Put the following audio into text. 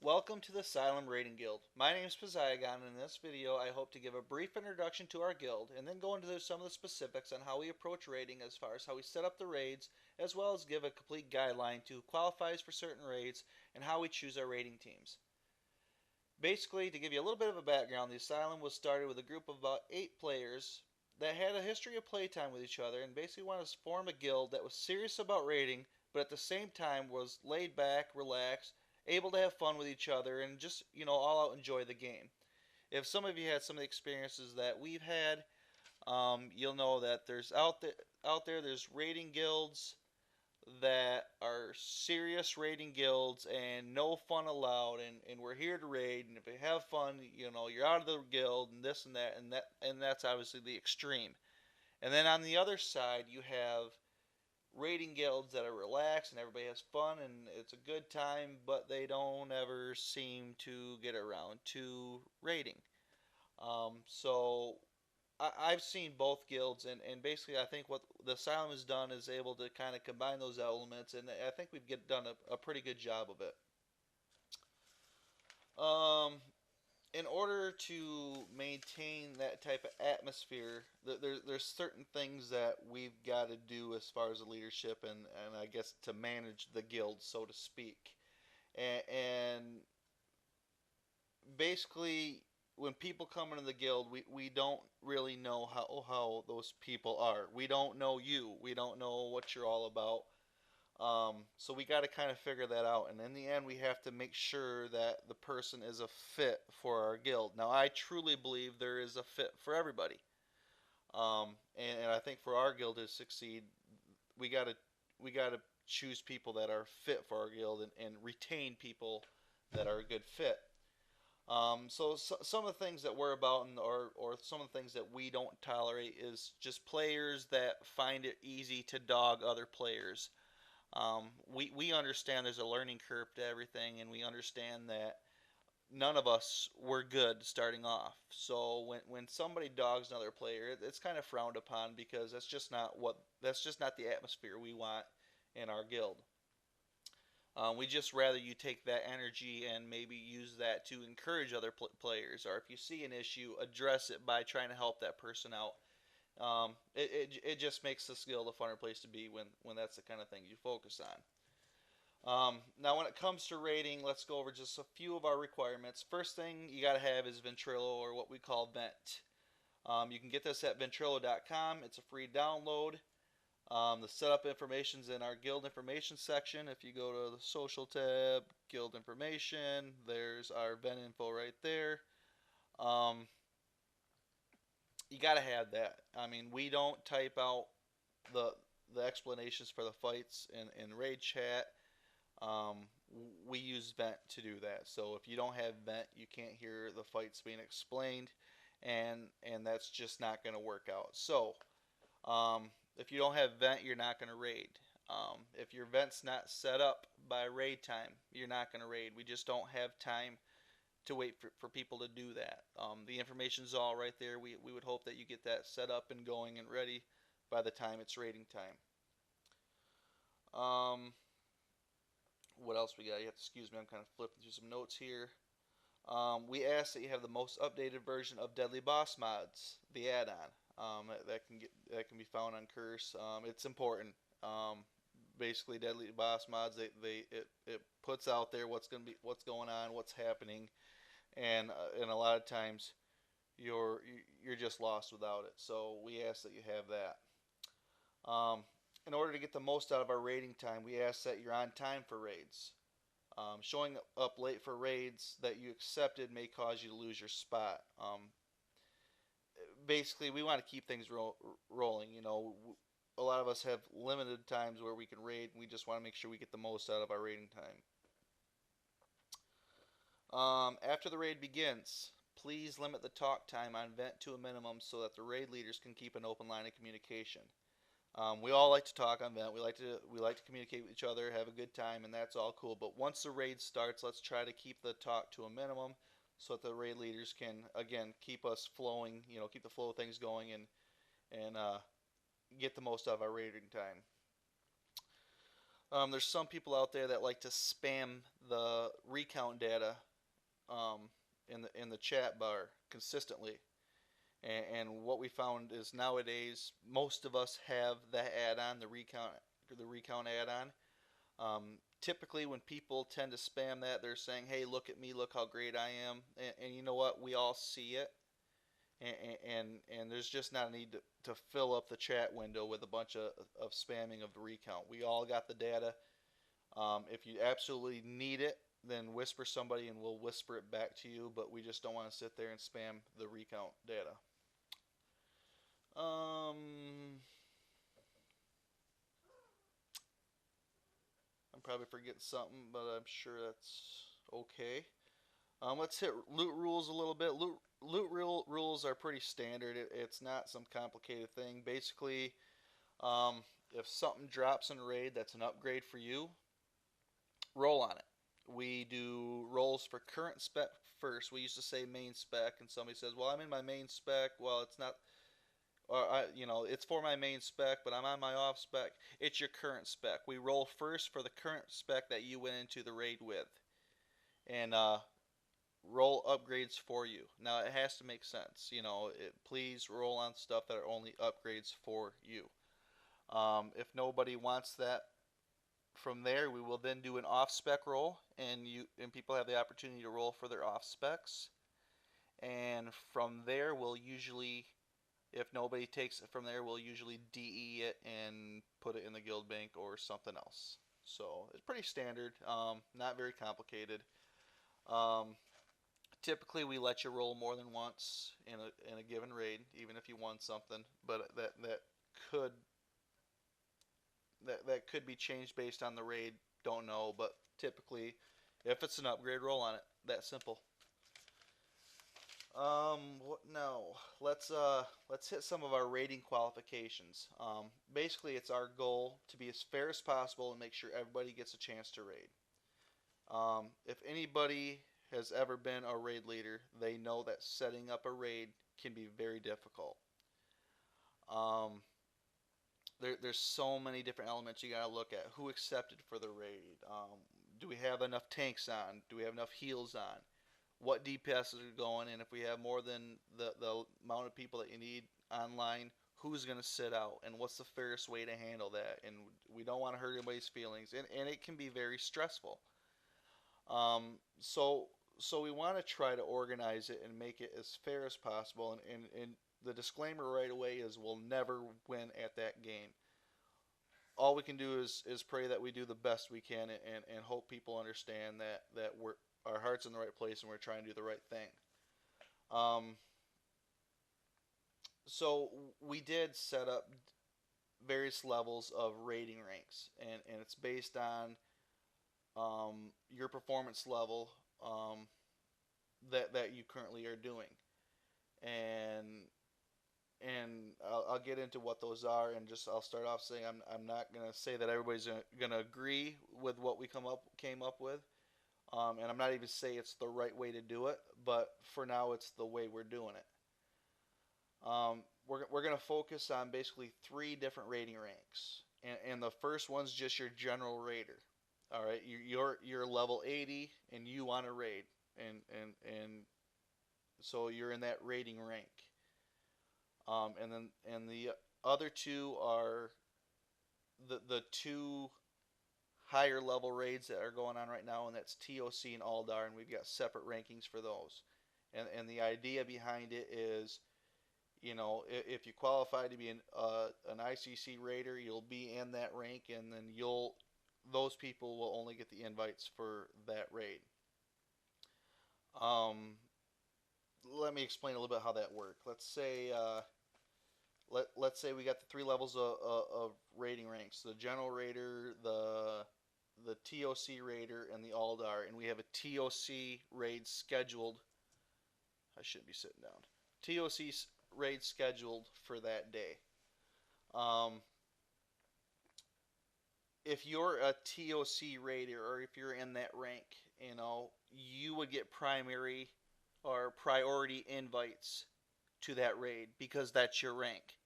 Welcome to the Asylum Raiding Guild. My name is Pizayagon, and in this video I hope to give a brief introduction to our guild and then go into some of the specifics on how we approach raiding as far as how we set up the raids, as well as give a complete guideline to who qualifies for certain raids and how we choose our raiding teams. Basically, to give you a little bit of a background, the Asylum was started with a group of about 8 players that had a history of playtime with each other and basically wanted to form a guild that was serious about raiding, but at the same time was laid back, relaxed, able to have fun with each other, and just, all out enjoy the game. If some of you had some of the experiences that we've had, you'll know that there's raiding guilds that are serious raiding guilds and no fun allowed, and we're here to raid, and if you have fun, you're out of the guild and this and that's obviously the extreme. And then on the other side you have raiding guilds that are relaxed and everybody has fun and it's a good time, but they don't ever seem to get around to raiding. So I've seen both guilds, and basically I think what the Asylum has done is able to kind of combine those elements, and I think done a pretty good job of it. Um, in order to maintain that type of atmosphere, there's certain things that we've got to do as far as the leadership and I guess to manage the guild, so to speak. And basically, when people come into the guild, we don't really know how those people are. We don't know you. We don't know what you're all about. So we got to kind of figure that out. And in the end, we have to make sure that the person is a fit for our guild. Now, I truly believe there is a fit for everybody. And I think for our guild to succeed, we gotta we gotta choose people that are fit for our guild and retain people that are a good fit. So some of the things that we're about, or some of the things that we don't tolerate, is just players that find it easy to dog other players. We understand there's a learning curve to everything, and we understand that none of us were good starting off. So when somebody dogs another player, it's kind of frowned upon because that's just not the atmosphere we want in our guild. We just rather you take that energy and maybe use that to encourage other players, or if you see an issue, address it by trying to help that person out. It just makes the guild a funner place to be when that's the kind of thing you focus on. Now, when it comes to rating, let's go over just a few of our requirements. First thing you got to have is Ventrilo, or what we call Vent. You can get this at Ventrilo.com. It's a free download. The setup information is in our guild information section. If you go to the social tab, guild information, there's our Vent info right there. Um, you got to have that. I mean, we don't type out the the explanations for the fights in raid chat. Um, we use Vent to do that. So if you don't have Vent, you can't hear the fights being explained, and that's just not going to work out. So if you don't have Vent, you're not going to raid. If your Vent's not set up by raid time, you're not going to raid. We just don't have time to wait for people to do that. The information's all right there. We would hope that you get that set up and going and ready by the time it's raiding time. Um, what else we got? You have to excuse me. I'm kind of flipping through some notes here. We ask that you have the most updated version of Deadly Boss Mods, the add-on. That can be found on Curse. It's important. Basically, Deadly Boss Mods, it puts out there what's going on, what's happening, and a lot of times you're you're just lost without it. So we ask that you have that. In order to get the most out of our raiding time, we ask that you're on time for raids. Showing up late for raids that you accepted may cause you to lose your spot. Basically, we want to keep things rolling. A lot of us have limited times where we can raid, and we just want to make sure we get the most out of our raiding time. After the raid begins, please limit the talk time on Vent to a minimum so that the raid leaders can keep an open line of communication. We all like to talk on Vent. We like to communicate with each other, have a good time, and that's all cool. But once the raid starts, let's try to keep the talk to a minimum so that the raid leaders can again keep us flowing. Keep the flow of things going and get the most out of our raiding time. There's some people out there that like to spam the recount data um, in the chat bar consistently. And what we found is nowadays most of us have that add-on, the recount add-on. Typically, when people tend to spam that, they're saying, "Hey, look at me! Look how great I am!" And you know what? We all see it, and there's just not a need to fill up the chat window with a bunch of spamming of the recount. We all got the data. If you absolutely need it, then whisper somebody and we'll whisper it back to you. But we just don't want to sit there and spam the recount data. Um, I'm probably forgetting something, but I'm sure that's okay. Let's hit loot rules a little bit. Rules are pretty standard. It's not some complicated thing. Basically, if something drops in raid that's an upgrade for you, roll on it. We do rolls for current spec first. We used to say main spec, and somebody says, "Well, I'm in my main spec." Well, it's not, or it's for my main spec, but I'm on my off spec. It's your current spec. We roll first for the current spec that you went into the raid with, and roll upgrades for you. Now it has to make sense. Please roll on stuff that are only upgrades for you. If nobody wants that, from there we will then do an off spec roll, and people have the opportunity to roll for their off specs. And from there we'll usually, if nobody takes it from there, we'll usually DE it and put it in the guild bank or something else. So it's pretty standard, not very complicated. Um, Typically, we let you roll more than once in a given raid, even if you won something. But could that could be changed based on the raid. Don't know, but typically, if it's an upgrade, roll on it. That simple. What now? Let's hit some of our rating qualifications. Basically, it's our goal to be as fair as possible and make sure everybody gets a chance to raid. If anybody has ever been a raid leader, they know that setting up a raid can be very difficult. Um, there's so many different elements you gotta look at. Who accepted for the raid? Do we have enough tanks on? Do we have enough heals on? What DPS are going? And if we have more than the amount of people that you need online, who's going to sit out? And what's the fairest way to handle that? And we don't want to hurt anybody's feelings. And it can be very stressful. Um, so so we want to try to organize it and make it as fair as possible. And the disclaimer right away is we'll never win at that game. All we can do is pray that we do the best we can and hope people understand that our heart's in the right place and we're trying to do the right thing. Um, so we did set up various levels of rating ranks, and it's based on your performance level that you currently are doing, and I'll get into what those are, and just I'll start off saying I'm not gonna say that everybody's gonna agree with what we came up with, and I'm not even say it's the right way to do it, but for now it's the way we're doing it. We're gonna focus on basically three different rating ranks, and the first one's just your general raider. All right, you're level 80 and you want to raid, and so you're in that rating rank. And the other two are the two higher level raids that are going on right now, and that's TOC and Aldar, and we've got separate rankings for those. And the idea behind it is, if you qualify to be an ICC raider, you'll be in that rank, and then those people will only get the invites for that raid. Let me explain a little bit how that works. Let's say we got the three levels of rating ranks: the general raider, the TOC raider, and the Aldar, and we have a TOC raid scheduled. I shouldn't be sitting down. TOC raid scheduled for that day. Um, if you're a TOC raider, or if you're in that rank, you would get primary or priority invites to that raid because that's your rank.